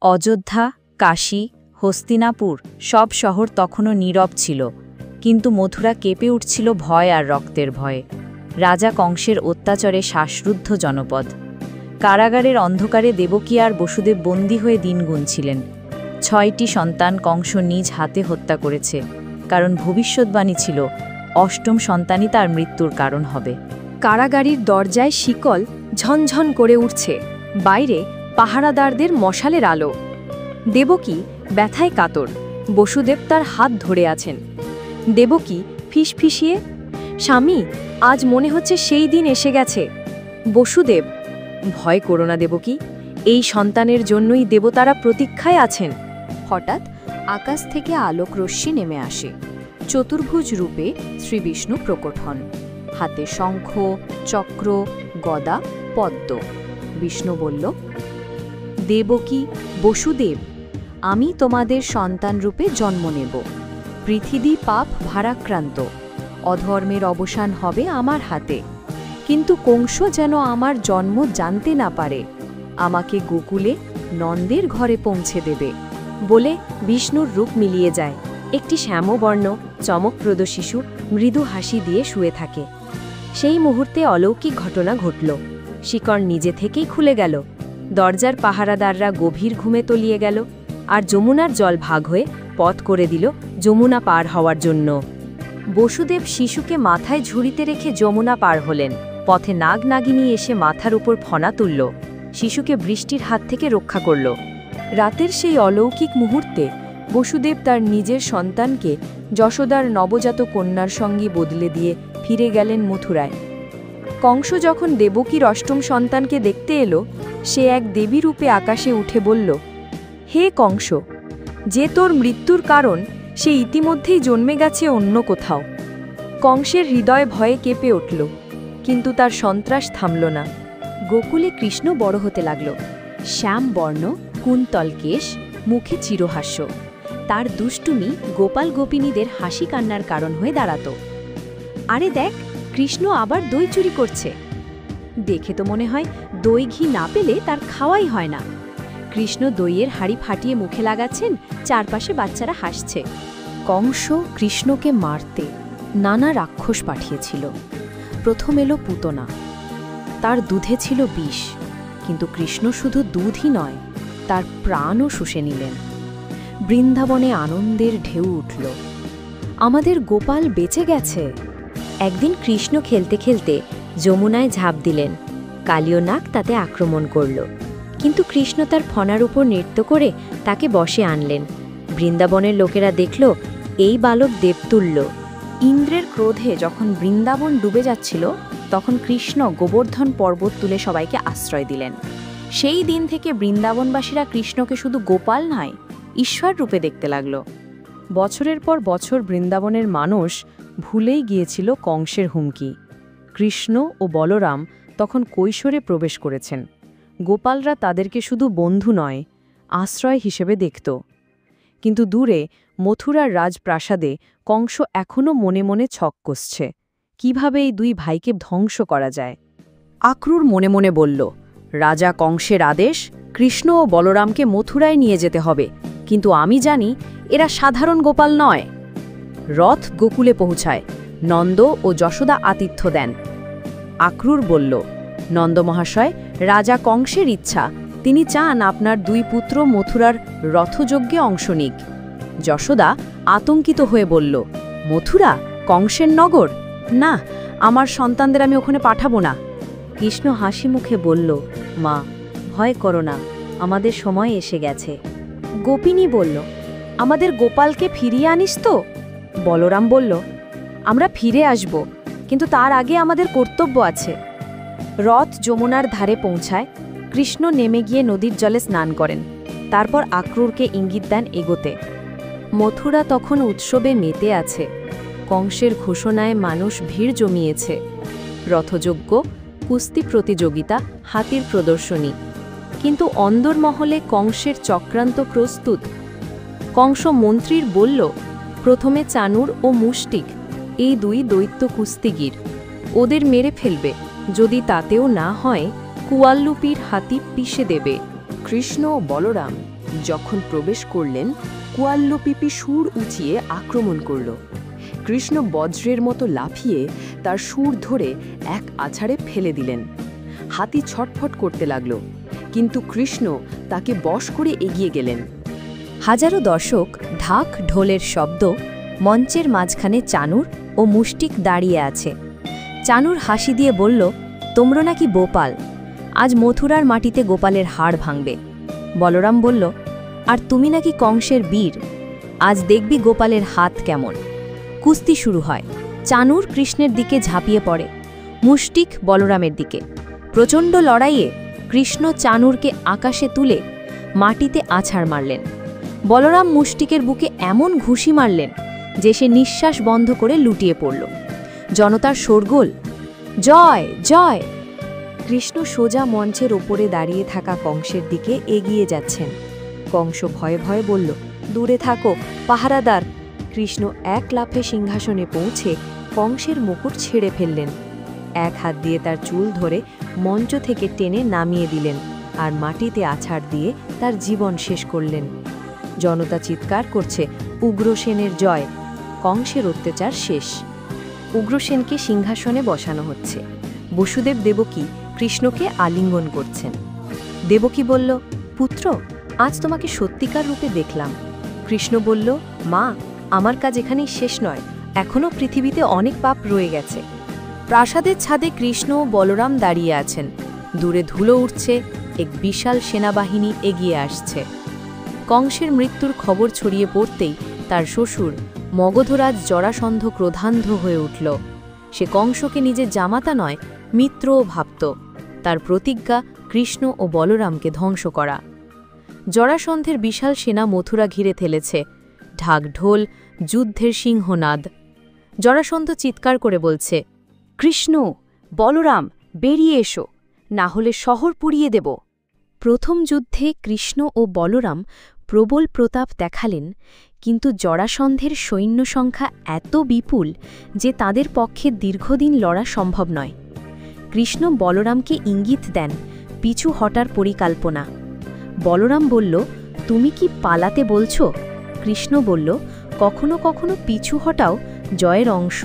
অযোধ্যা, কাশী, হস্তিনাপুর সব শহর তখনও নীরব ছিল, কিন্তু মথুরা কেঁপে উঠছিল ভয় আর রক্তের ভয়ে। রাজা কংসের অত্যাচারে শ্বাসরুদ্ধ জনপদ। কারাগারের অন্ধকারে দেবকী আর বসুদেব বন্দী হয়ে দিন গুনছিলেন। 6টি সন্তান কংস নিজ হাতে হত্যা করেছে, কারণ ভবিষ্যৎবাণী ছিল অষ্টম সন্তানই তার মৃত্যুর কারণ হবে। কারাগারের দরজায় শিকল ঝনঝন করে উঠছে, বাইরে পাহারাদারদের মশালের আলো। দেবকী ব্যথায় কাতর, বসুদেব তার হাত ধরে আছেন। দেবকী ফিসফিসিয়ে, স্বামী, আজ মনে হচ্ছে সেই দিন এসে গেছে। বসুদেব, ভয় করো না দেবকী, এই সন্তানের জন্যই দেবতারা প্রতীক্ষায় আছেন। হঠাৎ আকাশ থেকে আলোকরশ্মি নেমে আসে। চতুর্ভুজ রূপে শ্রীবিষ্ণু প্রকট হন, হাতে শঙ্খ, চক্র, গদা, পদ্ম। বিষ্ণু বলল, দেবকী, বসুদেব, আমি তোমাদের সন্তান রূপে জন্ম নেব। পৃথিবী পাপ ভারাক্রান্ত, অধর্মের অবসান হবে আমার হাতে। কিন্তু কংস যেন আমার জন্ম জানতে না পারে, আমাকে গোকুলে নন্দের ঘরে পৌঁছে দেবে। বলে বিষ্ণুর রূপ মিলিয়ে যায়। একটি শ্যামবর্ণ চমকপ্রদ শিশু মৃদু হাসি দিয়ে শুয়ে থাকে। সেই মুহূর্তে অলৌকিক ঘটনা ঘটল। শিকড় নিজে থেকেই খুলে গেল, দরজার পাহারাদাররা গভীর ঘুমে তলিয়ে গেল, আর যমুনার জল ভাগ হয়ে পথ করে দিল যমুনা পার হওয়ার জন্য। বসুদেব শিশুকে মাথায় ঝুড়িতে রেখে যমুনা পার হলেন। পথে নাগ নাগিনী এসে মাথার উপর ফনা তুলল, শিশুকে বৃষ্টির হাত থেকে রক্ষা করল। রাতের সেই অলৌকিক মুহূর্তে বসুদেব তার নিজের সন্তানকে যশোদার নবজাত কন্যার সঙ্গে বদলে দিয়ে ফিরে গেলেন মথুরায়। কংস যখন দেবকীর অষ্টম সন্তানকে দেখতে এলো, সে এক দেবী রূপে আকাশে উঠে বলল, হে কংস, যে তোর মৃত্যুর কারণ সে ইতিমধ্যেই জন্মে গেছে অন্য কোথাও। কংসের হৃদয় ভয়ে কেঁপে উঠল, কিন্তু তার সন্ত্রাস থামল না। গোকুলে কৃষ্ণ বড় হতে লাগল। শ্যামবর্ণ, কুন্তল কেশ, মুখে চিরহাস্য। তার দুষ্টুমি গোপাল গোপিনীদের হাসি কান্নার কারণ হয়ে দাঁড়াত। আরে দেখ, কৃষ্ণ আবার দই চুরি করছে। দেখে তো মনে হয় দই ঘি না পেলে তার খাওয়াই হয় না। কৃষ্ণ দইয়ের হাঁড়ি ফাটিয়ে মুখে লাগাচ্ছেন, চারপাশে বাচ্চারা হাসছে। কংস কৃষ্ণকে মারতে নানা রাক্ষস পাঠিয়েছিল। প্রথম এলো পুতনা, তার দুধে ছিল বিষ, কিন্তু কৃষ্ণ শুধু দুধই নয়, তার প্রাণও শুষে নিলেন। বৃন্দাবনে আনন্দের ঢেউ উঠল, আমাদের গোপাল বেঁচে গেছে। একদিন কৃষ্ণ খেলতে খেলতে যমুনায় ঝাঁপ দিলেন। কালীয় নাগ তাতে আক্রমণ করল, কিন্তু কৃষ্ণ তার ফনার উপর নৃত্য করে তাকে বশে আনলেন। বৃন্দাবনের লোকেরা দেখল এই বালক দেবতুল্য। ইন্দ্রের ক্রোধে যখন বৃন্দাবন ডুবে যাচ্ছিল, তখন কৃষ্ণ গোবর্ধন পর্বত তুলে সবাইকে আশ্রয় দিলেন। সেই দিন থেকে বৃন্দাবনবাসীরা কৃষ্ণকে শুধু গোপাল নয়, ঈশ্বর রূপে দেখতে লাগল। বছরের পর বছর বৃন্দাবনের মানুষ ভুলেই গিয়েছিল কংসের হুমকি। কৃষ্ণ ও বলরাম তখন কৈশোরে প্রবেশ করেছেন। গোপালরা তাদেরকে শুধু বন্ধু নয়, আশ্রয় হিসেবে দেখত। কিন্তু দূরে মথুরার রাজপ্রাসাদে কংস এখনও মনে মনে ছক কষছে, কিভাবে এই দুই ভাইকে ধ্বংস করা যায়। আক্রুর মনে মনে বলল, রাজা কংসের আদেশ, কৃষ্ণ ও বলরামকে মথুরায় নিয়ে যেতে হবে, কিন্তু আমি জানি এরা সাধারণ গোপাল নয়। রথ গোকুলে পৌঁছায়, নন্দ ও যশোদা আতিথ্য দেন। আক্রুর বলল, নন্দ মহাশয়, রাজা কংসের ইচ্ছা, তিনি চান আপনার দুই পুত্র মথুরার রথযজ্ঞে অংশ নিক। যশোদা আতঙ্কিত হয়ে বলল, মথুরা, কংসের নগর? না, আমার সন্তানদের আমি ওখানে পাঠাবো না। কৃষ্ণ হাসি মুখে বলল, মা, ভয় করো না, আমাদের সময় এসে গেছে। গোপিনী বলল, আমাদের গোপালকে ফিরিয়ে আনিস তো? বলরাম বলল, আমরা ফিরে আসব, কিন্তু তার আগে আমাদের কর্তব্য আছে। রথ যমুনার ধারে পৌঁছায়। কৃষ্ণ নেমে গিয়ে নদীর জলে স্নান করেন, তারপর আক্রুরকে ইঙ্গিত দেন এগোতে। মথুরা তখন উৎসবে মেতে আছে। কংসের ঘোষণায় মানুষ ভিড় জমিয়েছে। রথযজ্ঞ, কুস্তি প্রতিযোগিতা, হাতির প্রদর্শনী। কিন্তু অন্দরমহলে কংসের চক্রান্ত প্রস্তুত। কংস মন্ত্রীর বলল, প্রথমে চানুর ও মুষ্টিক, এই দুই দৈত্য কুস্তিগির, ওদের মেরে ফেলবে। যদি তাতেও না হয়, কুয়াল্লুপির হাতি পিষে দেবে। কৃষ্ণ ও বলরাম যখন প্রবেশ করলেন, কুয়াল্লোপিপি সুর উঁচিয়ে আক্রমণ করল। কৃষ্ণ বজ্রের মতো লাফিয়ে তার সুর ধরে এক আছাড়ে ফেলে দিলেন। হাতি ছটফট করতে লাগল, কিন্তু কৃষ্ণ তাকে বশ করে এগিয়ে গেলেন। হাজারো দর্শক, ঢাক ঢোলের শব্দ, মঞ্চের মাঝখানে চানুর ও মুষ্টিক দাঁড়িয়ে আছে। চানুর হাসি দিয়ে বলল, তোমরা নাকি গোপাল, আজ মথুরার মাটিতে গোপালের হাড় ভাঙবে। বলরাম বলল, আর তুমি নাকি কংসের বীর, আজ দেখবি গোপালের হাত কেমন। কুস্তি শুরু হয়। চানুর কৃষ্ণের দিকে ঝাঁপিয়ে পড়ে, মুষ্টিক বলরামের দিকে। প্রচণ্ড লড়াইয়ে কৃষ্ণ চানুরকে আকাশে তুলে মাটিতে আছাড় মারলেন। বলরাম মুষ্টিকের বুকে এমন ঘুষি মারলেন যে সে নিঃশ্বাস বন্ধ করে লুটিয়ে পড়ল। জনতার শোরগোল, জয় জয়। কৃষ্ণ সোজা মঞ্চের ওপরে দাঁড়িয়ে থাকা কংসের দিকে এগিয়ে যাচ্ছেন। কংস ভয়ে ভয়ে বলল, দূরে থাকো পাহারাদার। কৃষ্ণ এক লাফে সিংহাসনে পৌঁছে কংসের মুকুট ছেড়ে ফেললেন। এক হাত দিয়ে তার চুল ধরে মঞ্চ থেকে টেনে নামিয়ে দিলেন, আর মাটিতে আছাড় দিয়ে তার জীবন শেষ করলেন। জনতা চিৎকার করছে, উগ্রসেনের জয়, কংসের অত্যাচার শেষ। উগ্রসেনকে সিংহাসনে বসানো হচ্ছে। বসুদেব দেবকী কৃষ্ণকে আলিঙ্গন করছেন। দেবকী বলল, পুত্র, আজ তোমাকে সত্যিকার রূপে দেখলাম। কৃষ্ণ বলল, মা, আমার কাজ এখানেই শেষ নয়, এখনও পৃথিবীতে অনেক পাপ রয়ে গেছে। প্রাসাদের ছাদে কৃষ্ণ ও বলরাম দাঁড়িয়ে আছেন। দূরে ধুলো উঠছে, এক বিশাল সেনাবাহিনী এগিয়ে আসছে। কংসের মৃত্যুর খবর ছড়িয়ে পড়তেই তার শ্বশুর মগধরাজ জরাসন্ধ ক্রোধান্ধ হয়ে উঠল। সে কংসকে নিজের জামাতা নয়, মিত্রও ভাবত। তার প্রতিজ্ঞা কৃষ্ণ ও বলরামকে ধ্বংস করা। জরাসন্ধের বিশাল সেনা মথুরা ঘিরে ফেলেছে। ঢাক ঢোল, যুদ্ধের সিংহনাদ। জরাসন্ধ চিৎকার করে বলছে, কৃষ্ণ, বলরাম, বেরিয়ে এসো, না হলে শহর পুড়িয়ে দেব। প্রথম যুদ্ধে কৃষ্ণ ও বলরাম প্রবল প্রতাপ দেখালেন, কিন্তু জরাসন্ধের সৈন্য সংখ্যা এত বিপুল যে তাদের পক্ষে দীর্ঘদিন লড়া সম্ভব নয়। কৃষ্ণ বলরামকে ইঙ্গিত দেন পিছু হটার পরিকল্পনা। বলরাম বলল, তুমি কি পালাতে বলছো? কৃষ্ণ বলল, কখনো কখনো পিছু হটাও জয়ের অংশ।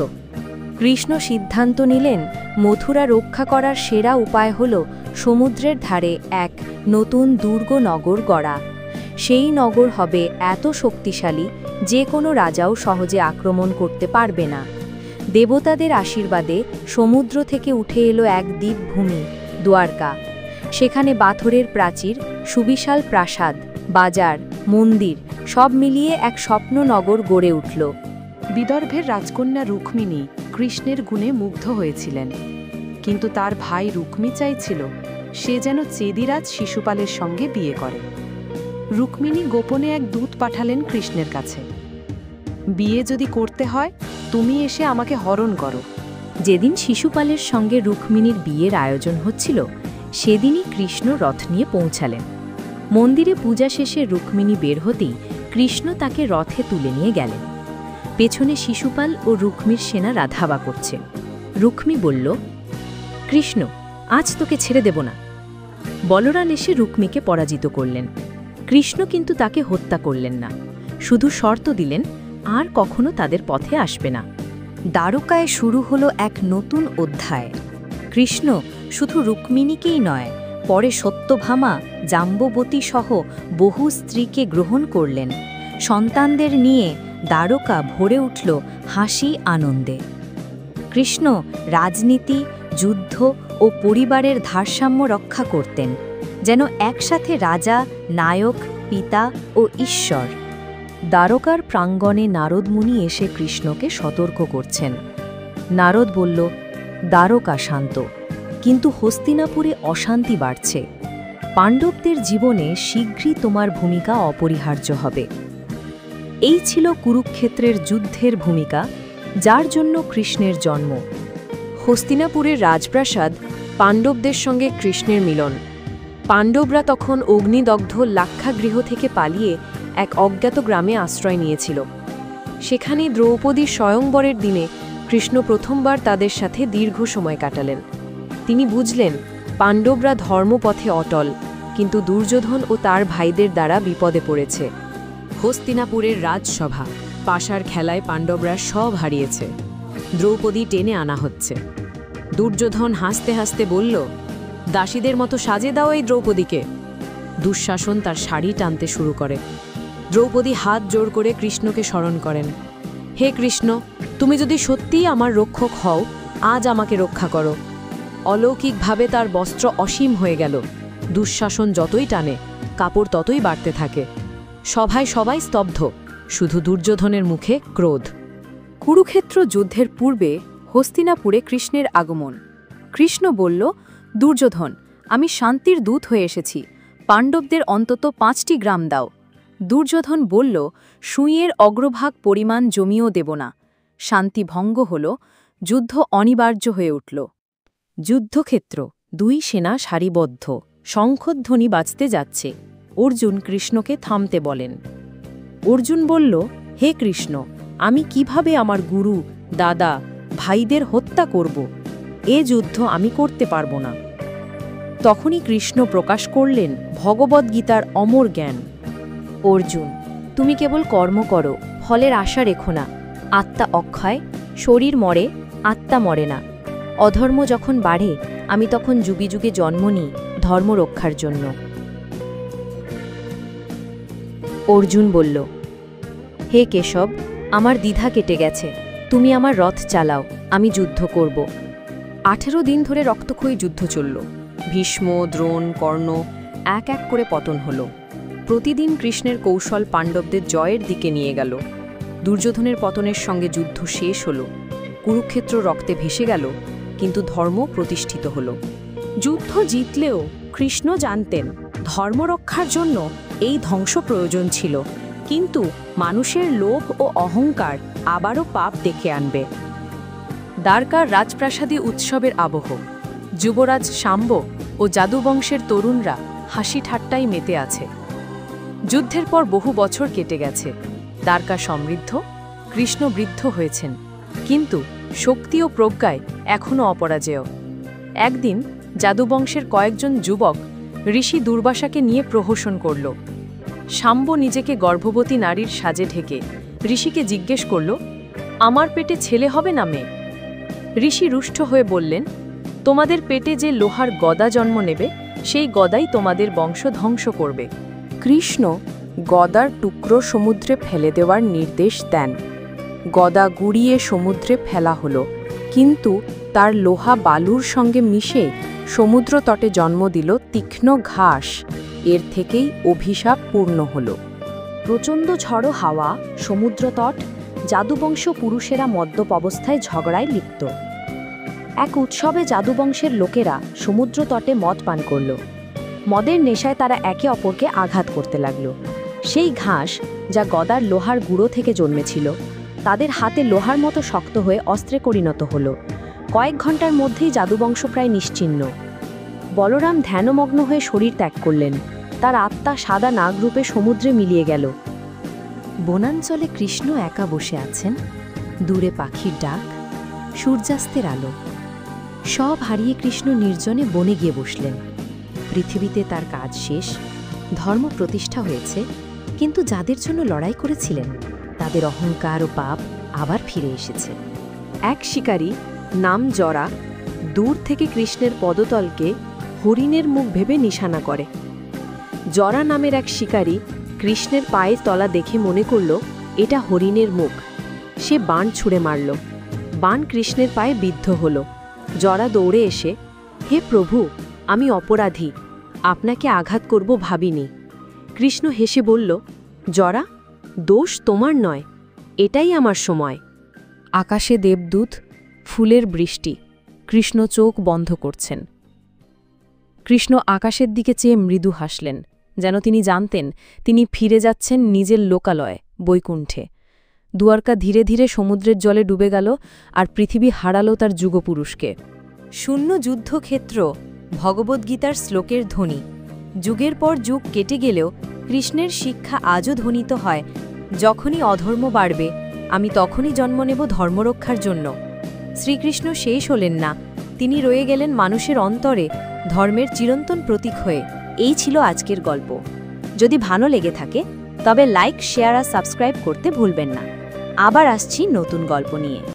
কৃষ্ণ সিদ্ধান্ত নিলেন, মথুরা রক্ষা করার সেরা উপায় হল সমুদ্রের ধারে এক নতুন দুর্গ নগর গড়া। সেই নগর হবে এত শক্তিশালী যে কোনো রাজাও সহজে আক্রমণ করতে পারবে না। দেবতাদের আশীর্বাদে সমুদ্র থেকে উঠে এলো এক দ্বীপভূমি, দ্বারকা। সেখানে পাথরের প্রাচীর, সুবিশাল প্রাসাদ, বাজার, মন্দির সব মিলিয়ে এক স্বপ্ন নগর গড়ে উঠল। বিদর্ভের রাজকন্যা রুক্মিণী কৃষ্ণের গুণে মুগ্ধ হয়েছিলেন, কিন্তু তার ভাই রুক্মী চাইছিল সে যেন চেদিরাজ শিশুপালের সঙ্গে বিয়ে করে। রুক্মিণী গোপনে এক দূত পাঠালেন কৃষ্ণের কাছে, বিয়ে যদি করতে হয় তুমি এসে আমাকে হরণ করো। যেদিন শিশুপালের সঙ্গে রুক্মিণীর বিয়ের আয়োজন হচ্ছিল, সেদিনই কৃষ্ণ রথ নিয়ে পৌঁছালেন। মন্দিরে পূজা শেষে রুক্মিণী বের হতেই কৃষ্ণ তাকে রথে তুলে নিয়ে গেলেন। পেছনে শিশুপাল ও রুক্মীর সেনারা ধাওয়া করছে। রুক্মী বলল, কৃষ্ণ, আজ তোকে ছেড়ে দেব না। বলরাম এসে রুক্মীকে পরাজিত করলেন। কৃষ্ণ কিন্তু তাকে হত্যা করলেন না, শুধু শর্ত দিলেন আর কখনো তাদের পথে আসবে না। দ্বারকায় শুরু হলো এক নতুন অধ্যায়। কৃষ্ণ শুধু রুক্মিণীকেই নয়, পরে সত্যভামা, জাম্ববতী সহ বহু স্ত্রীকে গ্রহণ করলেন। সন্তানদের নিয়ে দ্বারকা ভরে উঠল হাসি আনন্দে। কৃষ্ণ রাজনীতি, যুদ্ধ ও পরিবারের ভারসাম্য রক্ষা করতেন, যেন একসাথে রাজা, নায়ক, পিতা ও ঈশ্বর। দ্বারকার প্রাঙ্গণে নারদ মুনি এসে কৃষ্ণকে সতর্ক করছেন। নারদ বলল, দ্বারকা শান্ত, কিন্তু হস্তিনাপুরে অশান্তি বাড়ছে। পাণ্ডবদের জীবনে শীঘ্রই তোমার ভূমিকা অপরিহার্য হবে। এই ছিল কুরুক্ষেত্রের যুদ্ধের ভূমিকা, যার জন্য কৃষ্ণের জন্ম। হস্তিনাপুরের রাজপ্রাসাদ, পাণ্ডবদের সঙ্গে কৃষ্ণের মিলন। পাণ্ডবরা তখন অগ্নিদগ্ধ লাক্ষাগৃহ থেকে পালিয়ে এক অজ্ঞাত গ্রামে আশ্রয় নিয়েছিল। সেখানে দ্রৌপদীর স্বয়ংবরের দিনে কৃষ্ণ প্রথমবার তাদের সাথে দীর্ঘ সময় কাটালেন। তিনি বুঝলেন পাণ্ডবরা ধর্মপথে অটল, কিন্তু দুর্যোধন ও তার ভাইদের দ্বারা বিপদে পড়েছে। হস্তিনাপুরের রাজসভা, পাশার খেলায় পাণ্ডবরা সব হারিয়েছে। দ্রৌপদী টেনে আনা হচ্ছে। দুর্যোধন হাসতে হাসতে বলল, দাসীদের মতো সাজে দাও এই দ্রৌপদীকে। দুঃশাসন তার শাড়ি টানতে শুরু করে। দ্রৌপদী হাত জোর করে কৃষ্ণকে স্মরণ করেন। হে কৃষ্ণ, তুমি যদি সত্যিই আমার রক্ষক হও, আজ আমাকে রক্ষা করো। অলৌকিকভাবে তার বস্ত্র অসীম হয়ে গেল। দুঃশাসন যতই টানে, কাপড় ততই বাড়তে থাকে। সভায় সবাই স্তব্ধ, শুধু দুর্যোধনের মুখে ক্রোধ। কুরুক্ষেত্র যুদ্ধের পূর্বে হস্তিনাপুরে কৃষ্ণের আগমন। কৃষ্ণ বলল, দুর্যোধন, আমি শান্তির দূত হয়ে এসেছি, পাণ্ডবদের অন্তত 5টি গ্রাম দাও। দুর্যোধন বলল, সুঁইয়ের অগ্রভাগ পরিমাণ জমিও দেব না। শান্তি ভঙ্গ হল, যুদ্ধ অনিবার্য হয়ে উঠল। যুদ্ধক্ষেত্র, 2 সেনা সারিবদ্ধ, শঙ্খধ্বনি বাজতে যাচ্ছে। অর্জুন কৃষ্ণকে থামতে বলেন। অর্জুন বলল, হে কৃষ্ণ, আমি কিভাবে আমার গুরু, দাদা, ভাইদের হত্যা করব? এ যুদ্ধ আমি করতে পারব না। তখনই কৃষ্ণ প্রকাশ করলেন ভগবদ্গীতার অমর জ্ঞান। অর্জুন, তুমি কেবল কর্ম করো, ফলের আশা রেখো না। আত্মা অক্ষয়, শরীর মরে, আত্মা মরে না। অধর্ম যখন বাড়ে, আমি তখন যুগে যুগে জন্ম নিই ধর্ম রক্ষার জন্য। অর্জুন বলল, হে কেশব, আমার দ্বিধা কেটে গেছে। তুমি আমার রথ চালাও, আমি যুদ্ধ করব। 18 দিন ধরে রক্তক্ষয়ী যুদ্ধ চলল। ভীষ্ম, দ্রোণ, কর্ণ এক এক করে পতন হল। প্রতিদিন কৃষ্ণের কৌশল পাণ্ডবদের জয়ের দিকে নিয়ে গেল। দুর্যোধনের পতনের সঙ্গে যুদ্ধ শেষ হল। কুরুক্ষেত্র রক্তে ভেসে গেল, কিন্তু ধর্ম প্রতিষ্ঠিত হল। যুদ্ধ জিতলেও কৃষ্ণ জানতেন ধর্ম রক্ষার জন্য এই ধ্বংস প্রয়োজন ছিল, কিন্তু মানুষের লোভ ও অহংকার আবারও পাপ ডেকে আনবে। দ্বারকার রাজপ্রাসাদী উৎসবের আবহ। যুবরাজ শাম্ব ও যাদুবংশের তরুণরা হাসি ঠাট্টায় মেতে আছে। যুদ্ধের পর বহু বছর কেটে গেছে। দ্বারকা সমৃদ্ধ, কৃষ্ণ বৃদ্ধ হয়েছেন, কিন্তু শক্তি ও প্রজ্ঞায় এখনও অপরাজেয়। একদিন যাদুবংশের কয়েকজন যুবক ঋষি দুর্বাসাকে নিয়ে প্রহসন করল। শাম্ব নিজেকে গর্ভবতী নারীর সাজে ঢেকে ঋষিকে জিজ্ঞেস করল, আমার পেটে ছেলে হবে না মেয়ে? ঋষি রুষ্ট হয়ে বললেন, তোমাদের পেটে যে লোহার গদা জন্ম নেবে, সেই গদাই তোমাদের বংশ ধ্বংস করবে। কৃষ্ণ গদার টুকরো সমুদ্রে ফেলে দেওয়ার নির্দেশ দেন। গদা গুড়িয়ে সমুদ্রে ফেলা হলো, কিন্তু তার লোহা বালুর সঙ্গে মিশে সমুদ্র তটে জন্ম দিল তীক্ষ্ণ ঘাস। এর থেকেই অভিশাপ পূর্ণ হল। প্রচণ্ড ঝড়ো হাওয়া, সমুদ্রতট, যাদুবংশ পুরুষেরা মদ্যপ অবস্থায় ঝগড়ায় লিপ্ত। এক উৎসবে যাদুবংশের লোকেরা সমুদ্র তটে মদ পান করল। মদের নেশায় তারা একে অপরকে আঘাত করতে লাগল। সেই ঘাস, যা গদার লোহার গুঁড়ো থেকে জন্মেছিল, তাদের হাতে লোহার মতো শক্ত হয়ে অস্ত্রে পরিণত হল। কয়েক ঘন্টার মধ্যেই যাদুবংশ প্রায় নিশ্চিহ্ন। বলরাম ধ্যানমগ্ন হয়ে শরীর ত্যাগ করলেন। তার আত্মা সাদা নাগরূপে সমুদ্রে মিলিয়ে গেল। বনাঞ্চলে কৃষ্ণ একা বসে আছেন। দূরে পাখির ডাক, সূর্যাস্তের আলো। সব হারিয়ে কৃষ্ণ নির্জনে বনে গিয়ে বসলেন। পৃথিবীতে তার কাজ শেষ, ধর্ম প্রতিষ্ঠা হয়েছে, কিন্তু যাদের জন্য লড়াই করেছিলেন তাদের অহংকার ও পাপ আবার ফিরে এসেছে। এক শিকারী, নাম জরা, দূর থেকে কৃষ্ণের পদতলকে হরিণের মুখ ভেবে নিশানা করে। জরা নামের এক শিকারী কৃষ্ণের পায়ের তলা দেখে মনে করল এটা হরিণের মুখ। সে বাণ ছুঁড়ে মারল। বাণ কৃষ্ণের পায়ে বিদ্ধ হল। জরা দৌড়ে এসে, হে প্রভু, আমি অপরাধী, আপনাকে আঘাত করব ভাবিনি। কৃষ্ণ হেসে বলল, জরা, দোষ তোমার নয়, এটাই আমার সময়। আকাশে দেবদূত, ফুলের বৃষ্টি। কৃষ্ণ চোখ বন্ধ করছেন। কৃষ্ণ আকাশের দিকে চেয়ে মৃদু হাসলেন, যেন তিনি জানতেন তিনি ফিরে যাচ্ছেন নিজের লোকালয়ে, বৈকুণ্ঠে। দুয়ারকা ধীরে ধীরে সমুদ্রের জলে ডুবে গেল, আর পৃথিবী হারালো তার যুগপুরুষকে। শূন্য যুদ্ধক্ষেত্র, ভগবদ্গীতার শ্লোকের ধ্বনি। যুগের পর যুগ কেটে গেলেও কৃষ্ণের শিক্ষা আজও ধ্বনিত হয়, যখনই অধর্ম বাড়বে আমি তখনই জন্ম নেব ধর্মরক্ষার জন্য। শ্রীকৃষ্ণ শেষ হলেন না, তিনি রয়ে গেলেন মানুষের অন্তরে ধর্মের চিরন্তন প্রতীক হয়ে। এই ছিল আজকের গল্প। যদি ভালো লেগে থাকে তবে লাইক, শেয়ার আর সাবস্ক্রাইব করতে ভুলবেন না। আবার আসছি নতুন গল্প নিয়ে।